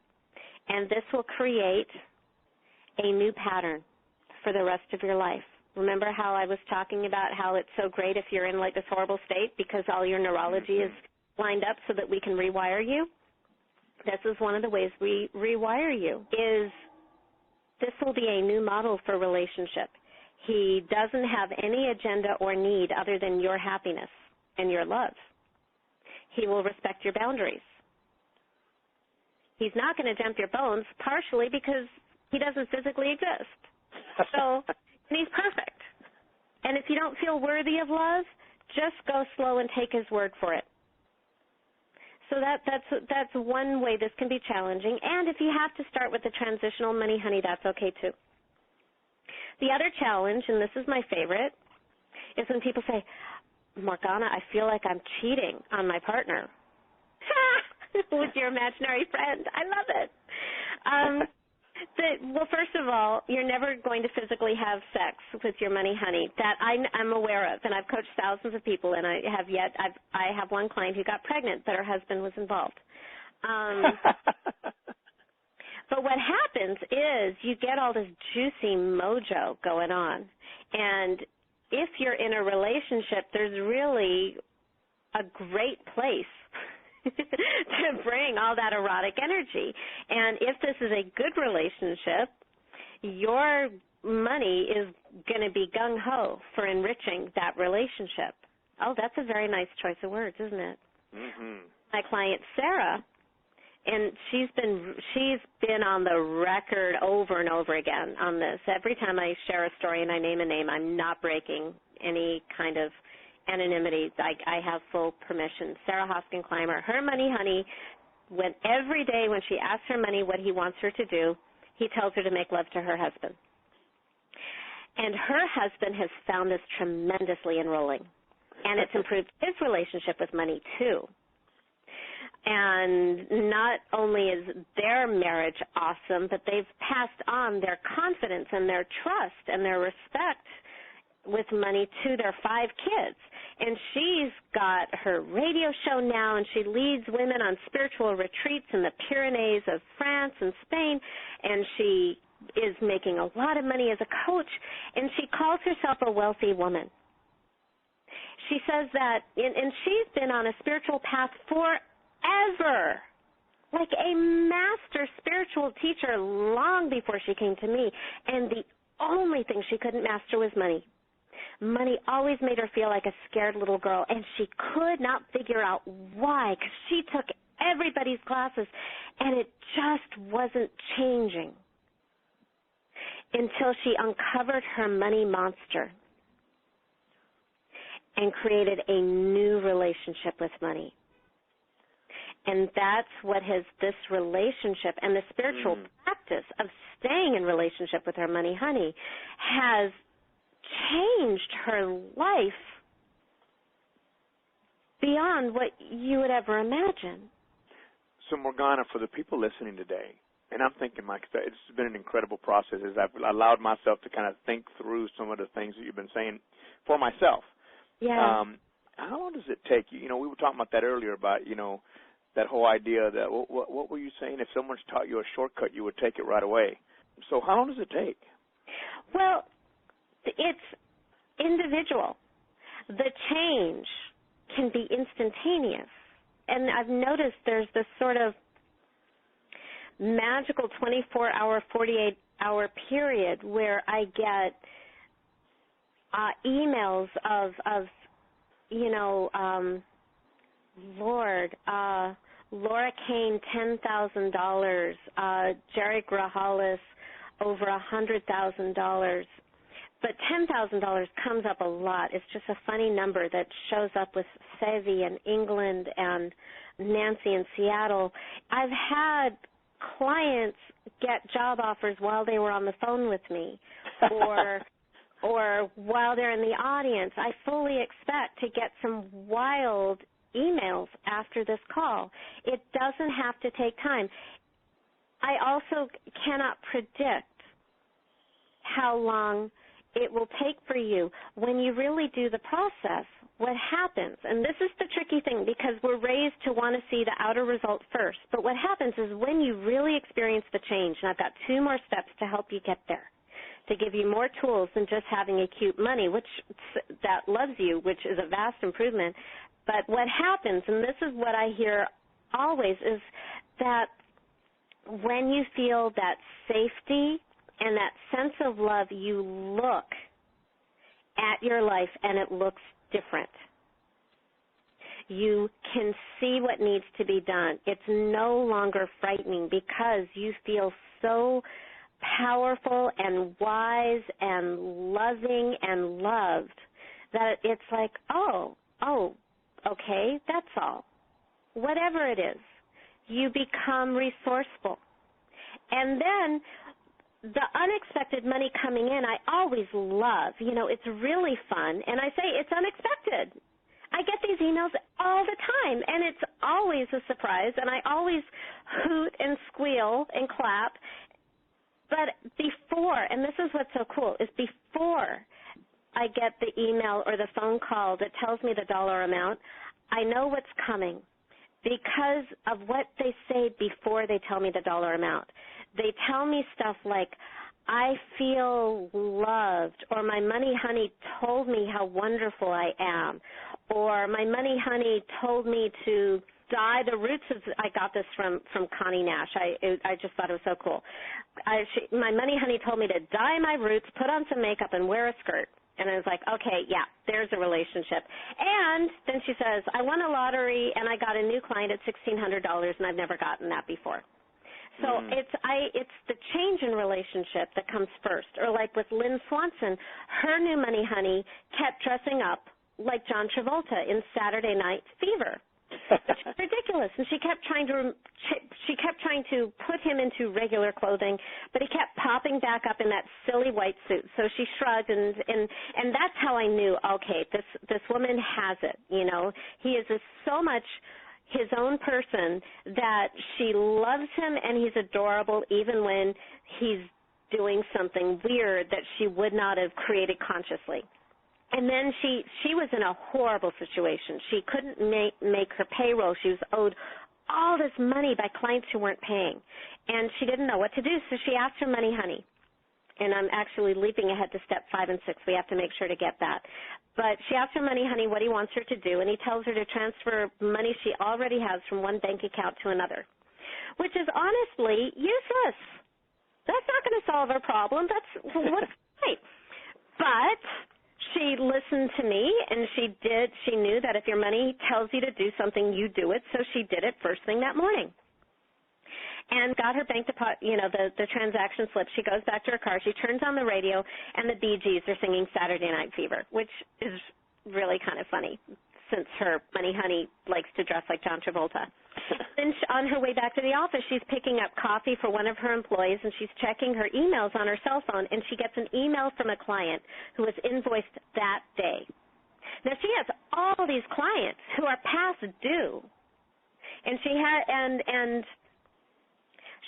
[SPEAKER 2] and this will create a new pattern for the rest of your life. Remember how I was talking about how it's so great if you're in like this horrible state because all your neurology is lined up so that we can rewire you? This is one of the ways we rewire you, is this will be a new model for relationship. He doesn't have any agenda or need other than your happiness and your love. He will respect your boundaries. He's not going to jump your bones, partially because he doesn't physically exist. So, and he's perfect. And if you don't feel worthy of love, just go slow and take his word for it. So that's one way this can be challenging. And if you have to start with the transitional money honey, that's okay too. The other challenge, and this is my favorite, is when people say, Morgana, I feel like I'm cheating on my partner. With your imaginary friend. I love it. Well, first of all, you're never going to physically have sex with your money honey. That I'm aware of, and I've coached thousands of people, and I have one client who got pregnant, but her husband was involved. But what happens is you get all this juicy mojo going on, and if you're in a relationship, there's really a great place to bring all that erotic energy. And if this is a good relationship, your money is going to be gung-ho for enriching that relationship. Oh, that's a very nice choice of words, isn't it?
[SPEAKER 1] Mm-hmm.
[SPEAKER 2] My client, Sarah, and she's been on the record over and over again on this. Every time I share a story and I name a name, I'm not breaking any kind of anonymity. I have full permission. Sarah Hoskin-Clymer, her money honey, when every day when she asks her money what he wants her to do, he tells her to make love to her husband. And her husband has found this tremendously enrolling, and it's improved his relationship with money too. And not only is their marriage awesome, but they've passed on their confidence and their trust and their respect with money to their 5 kids. And she's got her radio show now, and she leads women on spiritual retreats in the Pyrenees of France and Spain, and she is making a lot of money as a coach, and she calls herself a wealthy woman. She says that, and she's been on a spiritual path forever, like a master spiritual teacher long before she came to me, and the only thing she couldn't master was money. Money always made her feel like a scared little girl, and she could not figure out why, because she took everybody's classes, and it just wasn't changing until she uncovered her money monster and created a new relationship with money. And that's what this relationship and the spiritual practice of staying in relationship with her money honey has changed her life beyond what you would ever imagine.
[SPEAKER 1] So, Morgana, for the people listening today, and I'm thinking, Mike, it's been an incredible process as I've allowed myself to kind of think through some of the things that you've been saying for myself.
[SPEAKER 2] Yeah.
[SPEAKER 1] How long does it take you? You know, we were talking about that earlier about, you know, that whole idea that, what were you saying? If someone's taught you a shortcut, you would take it right away. So how long does it take?
[SPEAKER 2] Well, it's individual. The change can be instantaneous. And I've noticed there's this sort of magical 24-hour, 48-hour period where I get emails of you know, Lord, Laura Kane, $10,000, Jerry Grajales, over $100,000. But $10,000 comes up a lot. It's just a funny number that shows up with Sevi in England and Nancy in Seattle. I've had clients get job offers while they were on the phone with me or while they're in the audience. I fully expect to get some wild emails after this call. It doesn't have to take time. I also cannot predict how long it will take for you. When you really do the process, what happens, and this is the tricky thing because we're raised to want to see the outer result first, but what happens is when you really experience the change, and I've got 2 more steps to help you get there, to give you more tools than just having a cute money, which that loves you, which is a vast improvement. But what happens, and this is what I hear always, is that when you feel that safety and that sense of love, you look at your life and it looks different. You can see what needs to be done. It's no longer frightening because you feel so powerful and wise and loving and loved that it's like, oh, okay, that's all. Whatever it is, you become resourceful. And then the unexpected money coming in, I always love. You know, it's really fun. And I say it's unexpected. I get these emails all the time, and it's always a surprise, and I always hoot and squeal and clap. But before, and this is what's so cool, is before I get the email or the phone call that tells me the dollar amount, I know what's coming because of what they say before they tell me the dollar amount. They tell me stuff like, I feel loved, or my money honey told me how wonderful I am, or my money honey told me to dye the roots of, I got this from Connie Nash. I just thought it was so cool. My money honey told me to dye my roots, put on some makeup, and wear a skirt. And I was like, okay, yeah, there's a relationship. And then she says, I won a lottery, and I got a new client at $1,600, and I've never gotten that before. So it's the change in relationship that comes first. Or like with Lynn Swanson, her new money honey kept dressing up like John Travolta in Saturday Night Fever. It's ridiculous, and she kept trying to put him into regular clothing, but he kept popping back up in that silly white suit. So she shrugged, and that's how I knew, okay, this woman has it. You know, he is so much his own person that she loves him, and he's adorable even when he's doing something weird that she would not have created consciously. And then she was in a horrible situation. She couldn't make her payroll. She was owed all this money by clients who weren't paying, and she didn't know what to do, so she asked her money honey. And I'm actually leaping ahead to step 5 and 6. We have to make sure to get that. But she asked her money honey what he wants her to do, and he tells her to transfer money she already has from one bank account to another, which is honestly useless. That's not going to solve her problem. That's what's right. But she listened to me, and she knew that if your money tells you to do something, you do it, so she did it first thing that morning. And got her bank deposit, the transaction slip. She goes back to her car. She turns on the radio, and the Bee Gees are singing Saturday Night Fever, which is really kind of funny since her money honey likes to dress like John Travolta. Then on her way back to the office, she's picking up coffee for one of her employees, and she's checking her emails on her cell phone, and she gets an email from a client who was invoiced that day. Now, she has all these clients who are past due, and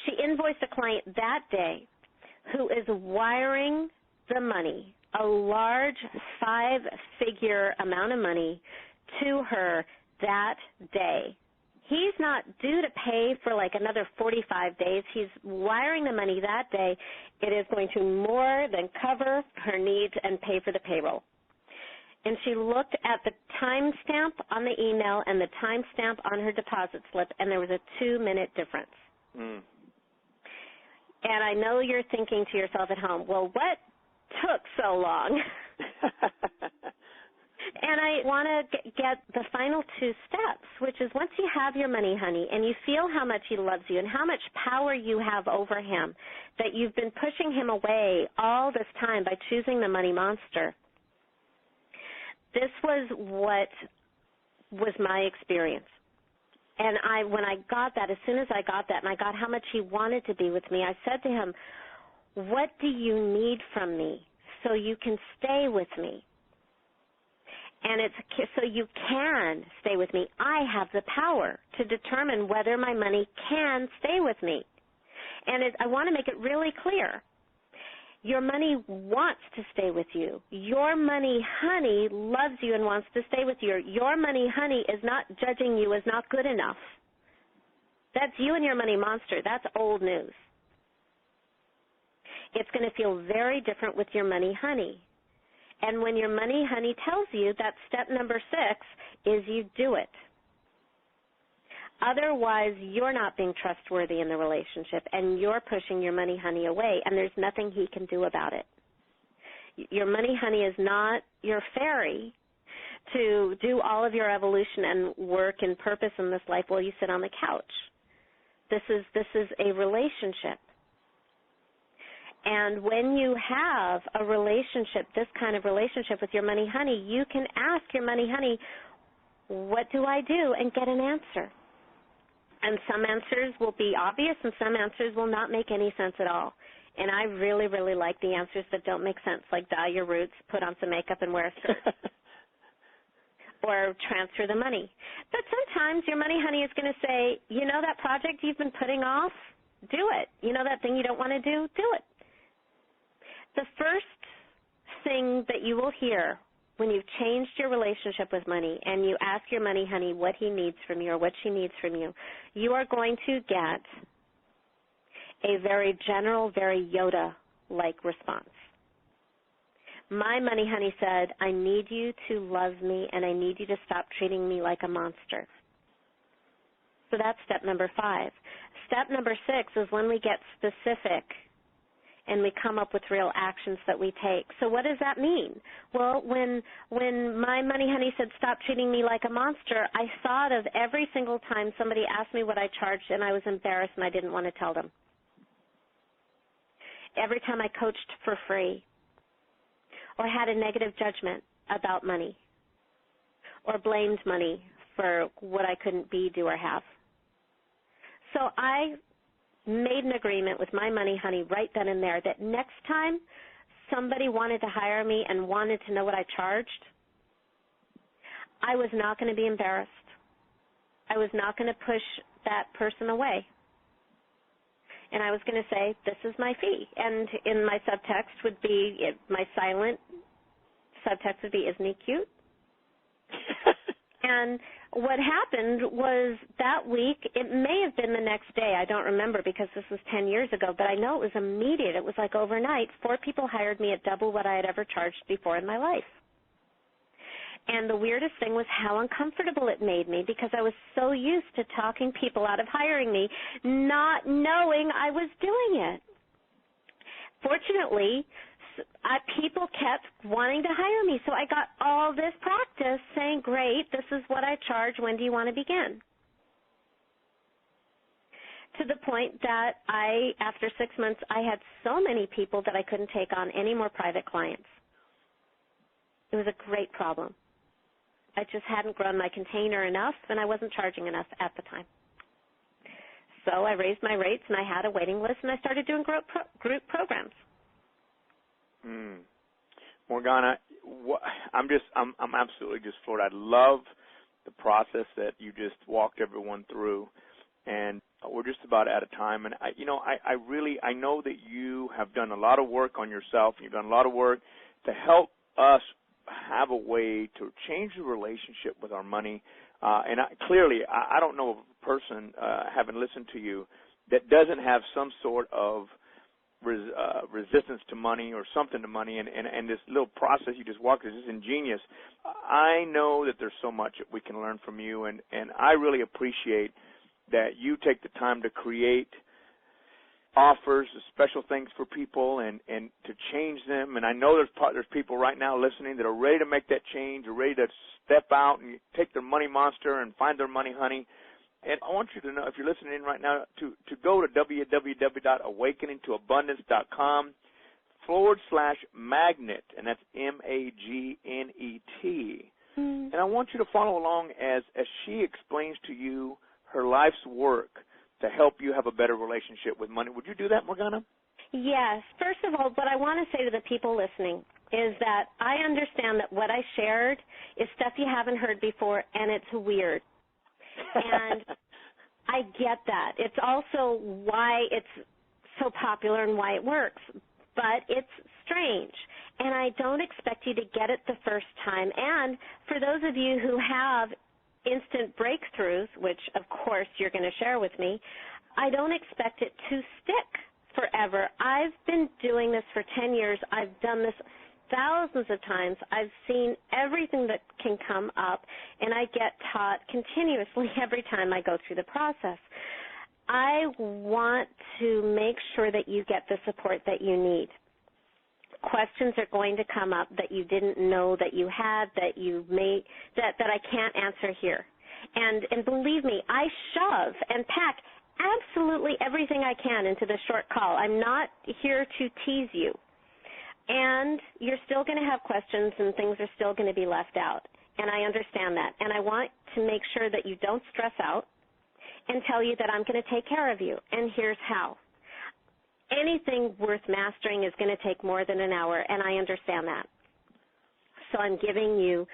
[SPEAKER 2] she invoiced a client that day who is wiring the money, a large 5-figure amount of money, to her that day. He's not due to pay for like another 45 days. He's wiring the money that day. It is going to more than cover her needs and pay for the payroll. And she looked at the timestamp on the email and the timestamp on her deposit slip, and there was a 2-minute difference. And I know you're thinking to yourself at home, well, what took so long? And I want to get the final 2 steps, which is once you have your money honey and you feel how much he loves you and how much power you have over him, that you've been pushing him away all this time by choosing the money monster. This was what was my experience. And when I got that, as soon as I got that and I got how much he wanted to be with me, I said to him, what do you need from me so you can stay with me? And it's so you can stay with me. I have the power to determine whether my money can stay with me. And I want to make it really clear. Your money wants to stay with you. Your money honey loves you and wants to stay with you. Your money honey is not judging you as not good enough. That's you and your money monster. That's old news. It's going to feel very different with your money honey. And when your money honey tells you that step number 6 is you do it. Otherwise, you're not being trustworthy in the relationship, and you're pushing your money honey away, and there's nothing he can do about it. Your money honey is not your fairy to do all of your evolution and work and purpose in this life while you sit on the couch. This is a relationship. And when you have a relationship, this kind of relationship with your money honey, you can ask your money honey, what do I do, and get an answer. And some answers will be obvious and some answers will not make any sense at all. And I really, really like the answers that don't make sense, like dye your roots, put on some makeup, and wear a skirt. Or transfer the money. But sometimes your money honey is going to say, you know that project you've been putting off? Do it. You know that thing you don't want to do? Do it. The first thing that you will hear when you've changed your relationship with money and you ask your money honey what he needs from you or what she needs from you, you are going to get a very general, very Yoda-like response. My money honey said, I need you to love me and I need you to stop treating me like a monster. So that's step number 5. Step number 6 is when we get specific and we come up with real actions that we take. So what does that mean? Well, when my money honey said, stop treating me like a monster, I thought of every single time somebody asked me what I charged and I was embarrassed and I didn't want to tell them. Every time I coached for free or had a negative judgment about money or blamed money for what I couldn't be, do, or have. So I made an agreement with my money honey right then and there that next time somebody wanted to hire me and wanted to know what I charged, I was not going to be embarrassed. I was not going to push that person away. And I was going to say, this is my fee. And in my subtext would be, my silent subtext would be, isn't he cute? And what happened was that week, it may have been the next day, I don't remember because this was 10 years ago, but I know it was immediate. It was like overnight. 4 people hired me at double what I had ever charged before in my life. And the weirdest thing was how uncomfortable it made me because I was so used to talking people out of hiring me, not knowing I was doing it. Fortunately, people kept wanting to hire me, so I got all this practice saying, great, this is what I charge, when do you want to begin? To the point that after 6 months, I had so many people that I couldn't take on any more private clients. It was a great problem. I just hadn't grown my container enough, and I wasn't charging enough at the time. So I raised my rates, and I had a waiting list, and I started doing group programs.
[SPEAKER 1] Morgana, I'm absolutely just floored. I love the process that you just walked everyone through, and we're just about out of time. And I know that you have done a lot of work on yourself. You've done a lot of work to help us have a way to change the relationship with our money. And clearly, I don't know of a person, having listened to you, that doesn't have some sort of resistance to money or something to money, and this little process you just walked is just ingenious. I know that there's so much that we can learn from you, and I really appreciate that you take the time to create offers, special things for people, and to change them. And I know there's people right now listening that are ready to make that change, are ready to step out and take their money monster and find their money honey. And I want you to know, if you're listening in right now, to go to www.awakening-to-abundance.com/magnet, and that's MAGNET. And I want you to follow along as she explains to you her life's work to help you have a better relationship with money. Would you do that, Morgana?
[SPEAKER 2] Yes. First of all, what I want to say to the people listening is that I understand that what I shared is stuff you haven't heard before, and it's weird. And I get that. It's also why it's so popular and why it works. But it's strange, and I don't expect you to get it the first time. And for those of you who have instant breakthroughs, which, of course, you're going to share with me, I don't expect it to stick forever. I've been doing this for 10 years. I've done this thousands of times. I've seen everything that can come up, and I get taught continuously every time I go through the process. I want to make sure that you get the support that you need. Questions are going to come up that you didn't know that you had, that I can't answer here. And believe me, I shove and pack absolutely everything I can into the short call. I'm not here to tease you. And you're still going to have questions and things are still going to be left out. And I understand that. And I want to make sure that you don't stress out and tell you that I'm going to take care of you. And here's how. Anything worth mastering is going to take more than an hour, and I understand that. So I'm giving you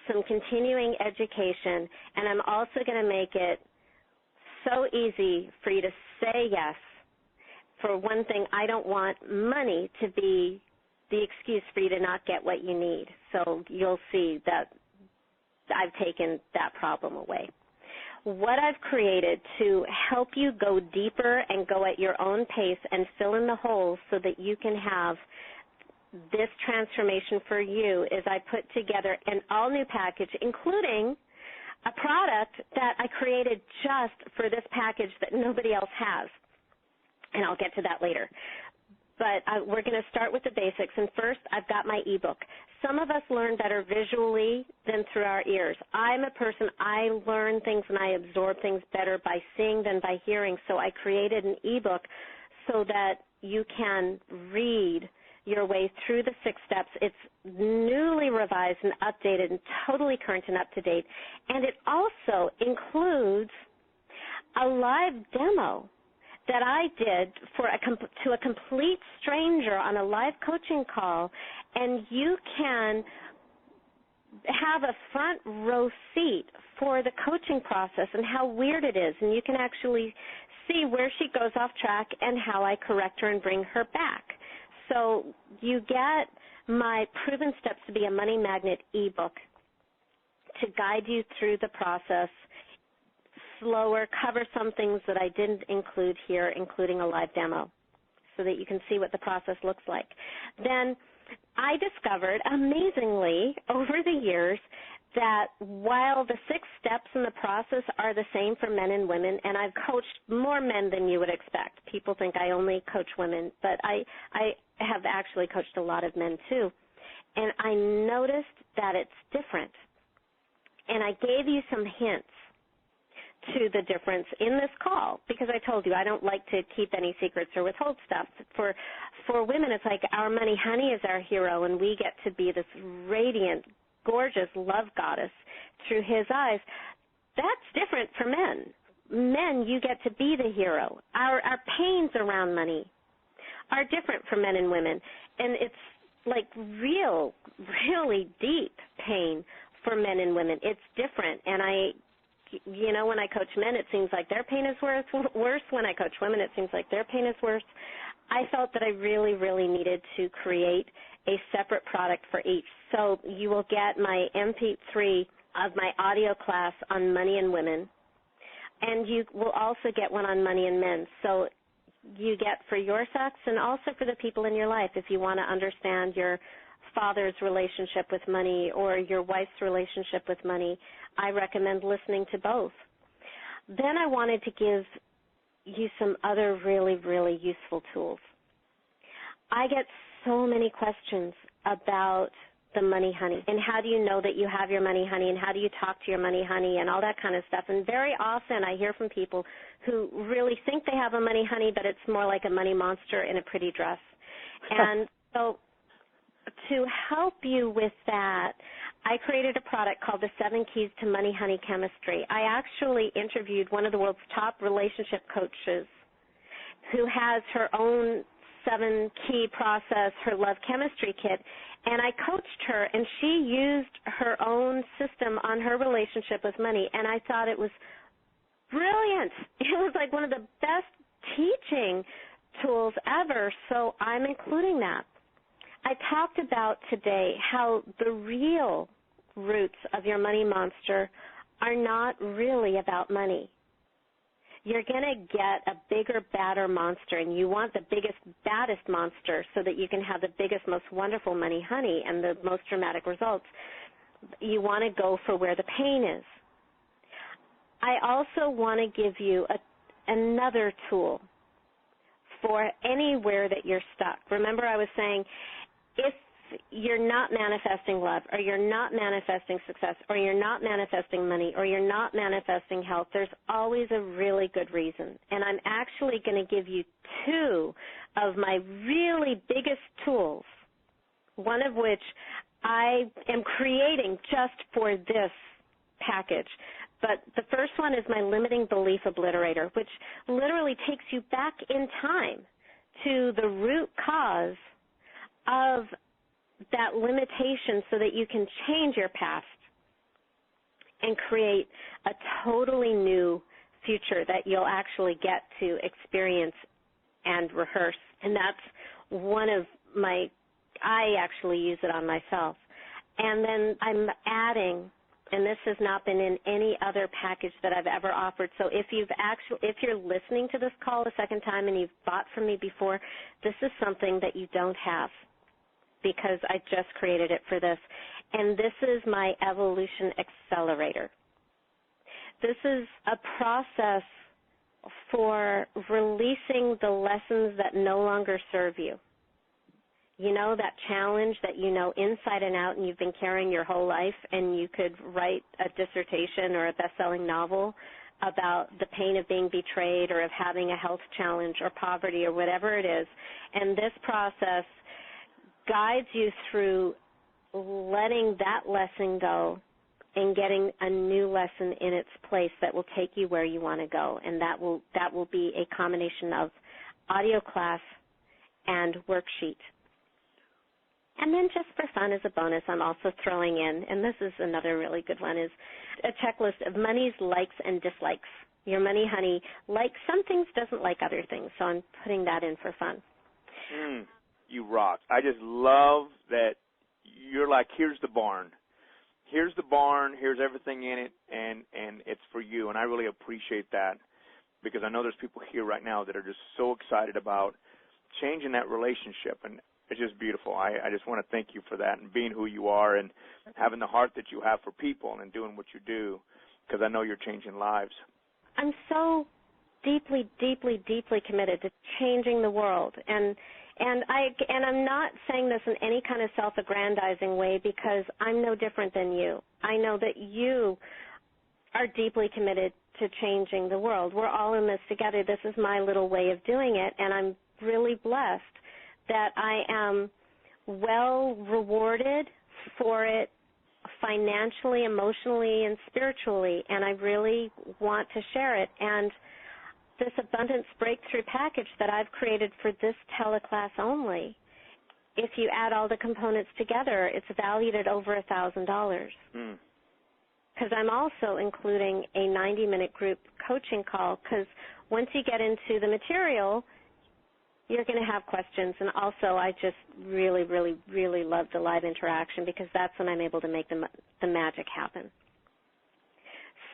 [SPEAKER 2] some continuing education, and I'm also going to make it so easy for you to say yes, for one thing, I don't want money to be the excuse for you to not get what you need. So you'll see that I've taken that problem away. What I've created to help you go deeper and go at your own pace and fill in the holes so that you can have this transformation for you is I put together an all-new package, including a product that I created just for this package that nobody else has. And I'll get to that later. But we're going to start with the basics. And first, I've got my ebook. Some of us learn better visually than through our ears. I'm a person, I learn things and I absorb things better by seeing than by hearing. So I created an ebook so that you can read your way through the 6 steps. It's newly revised and updated and totally current and up to date. And it also includes a live demo that I did to a complete stranger on a live coaching call, and you can have a front row seat for the coaching process and how weird it is, and you can actually see where she goes off track and how I correct her and bring her back. So you get my Proven Steps to be a Money Magnet ebook to guide you through the process, slower, cover some things that I didn't include here, including a live demo, so that you can see what the process looks like. Then I discovered, amazingly, over the years, that while the 6 steps in the process are the same for men and women, and I've coached more men than you would expect. People think I only coach women, but I have actually coached a lot of men too. And I noticed that it's different. And I gave you some hints to the difference in this call, because I told you I don't like to keep any secrets or withhold stuff. For women, it's like our money honey is our hero, and we get to be this radiant, gorgeous love goddess through his eyes. That's different for men. Men, you get to be the hero. Our pains around money are different for men and women, and it's like really deep pain for men and women. It's different, and when I coach men, it seems like their pain is worse. When I coach women, it seems like their pain is worse. I felt that I really, really needed to create a separate product for each. So you will get my MP3 of my audio class on money and women, and you will also get one on money and men. So you get for your sex and also for the people in your life if you want to understand your father's relationship with money or your wife's relationship with money. I recommend listening to both. Then I wanted to give you some other really, really useful tools. I get so many questions about the money honey and how do you know that you have your money honey and how do you talk to your money honey and all that kind of stuff. And very often I hear from people who really think they have a money honey, but it's more like a money monster in a pretty dress. And so to help you with that, I created a product called the 7 Keys to Money Honey Chemistry. I actually interviewed one of the world's top relationship coaches who has her own 7-key process, her love chemistry kit, and I coached her, and she used her own system on her relationship with money, and I thought it was brilliant. It was like one of the best teaching tools ever, so I'm including that. I talked about today how the real roots of your money monster are not really about money. You're going to get a bigger, badder monster, and you want the biggest, baddest monster so that you can have the biggest, most wonderful money honey and the most dramatic results. You want to go for where the pain is. I also want to give you another tool for anywhere that you're stuck. Remember I was saying, if you're not manifesting love, or you're not manifesting success, or you're not manifesting money, or you're not manifesting health, there's always a really good reason. And I'm actually going to give you 2 of my really biggest tools, one of which I am creating just for this package. But the first one is my limiting belief obliterator, which literally takes you back in time to the root cause of that limitation so that you can change your past and create a totally new future that you'll actually get to experience and rehearse. And that's one of my, I actually use it on myself. And then I'm adding, and this has not been in any other package that I've ever offered. So if you're listening to this call a second time and you've bought from me before, this is something that you don't have because I just created it for this. And this is my Evolution Accelerator. This is a process for releasing the lessons that no longer serve you. You know, that challenge that you know inside and out and you've been carrying your whole life, and you could write a dissertation or a best-selling novel about the pain of being betrayed or of having a health challenge or poverty or whatever it is. And this process guides you through letting that lesson go and getting a new lesson in its place that will take you where you want to go. And that will be a combination of audio class and worksheet. And then just for fun as a bonus, I'm also throwing in, and this is another really good one, is a checklist of money's likes and dislikes. Your money honey likes some things, doesn't like other things, so I'm putting that in for fun.
[SPEAKER 1] You rock. I just love that you're like, here's the barn. Here's the barn, here's everything in it, and it's for you. And I really appreciate that because I know there's people here right now that are just so excited about changing that relationship, and it's just beautiful. I just want to thank you for that and being who you are and having the heart that you have for people and doing what you do, because I know you're changing lives.
[SPEAKER 2] I'm so deeply, deeply, deeply committed to changing the world. And I'm not saying this in any kind of self-aggrandizing way because I'm no different than you. I know that you are deeply committed to changing the world. We're all in this together. This is my little way of doing it, and I'm really blessed that I am well rewarded for it financially, emotionally, and spiritually, and I really want to share it. And this Abundance Breakthrough package that I've created for this teleclass only, if you add all the components together, it's valued at over $1,000. Because I'm also including a 90-minute group coaching call, because once you get into the material, you're going to have questions. And also I just really, really, really love the live interaction because that's when I'm able to make the magic happen.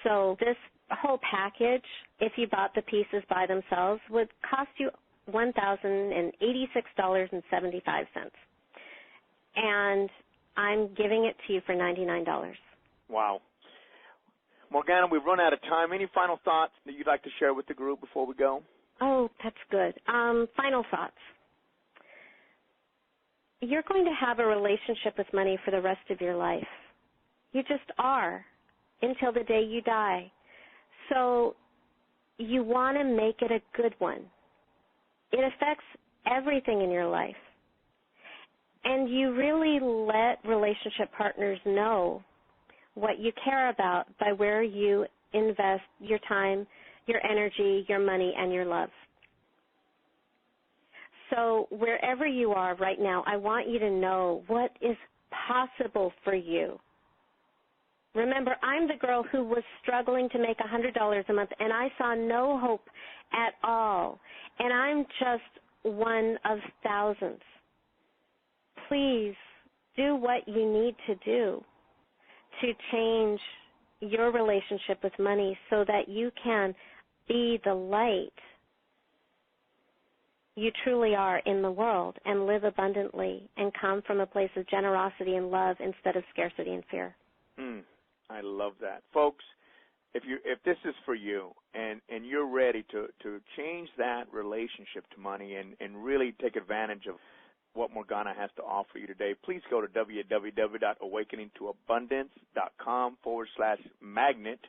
[SPEAKER 2] So this whole package, if you bought the pieces by themselves, would cost you $1,086.75. And I'm giving it to you for $99.
[SPEAKER 1] Wow. Morgana, we've run out of time. Any final thoughts that you'd like to share with the group before we go?
[SPEAKER 2] Oh, that's good. Final thoughts. You're going to have a relationship with money for the rest of your life. You just are, until the day you die. So you want to make it a good one. It affects everything in your life. And you really let relationship partners know what you care about by where you invest your time, your energy, your money, and your love. So wherever you are right now, I want you to know what is possible for you. Remember, I'm the girl who was struggling to make $100 a month, and I saw no hope at all. And I'm just one of thousands. Please do what you need to do to change your relationship with money so that you can be the light you truly are in the world and live abundantly and come from a place of generosity and love instead of scarcity and fear.
[SPEAKER 1] I love that. Folks, if this is for you and you're ready to change that relationship to money and really take advantage of what Morgana has to offer you today, please go to www.awakeningtoabundance.com/magnet.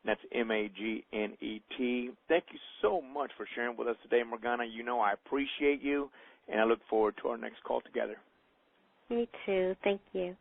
[SPEAKER 1] That's MAGNET. Thank you so much for sharing with us today, Morgana. You know I appreciate you, and I look forward to our next call together.
[SPEAKER 2] Me too. Thank you.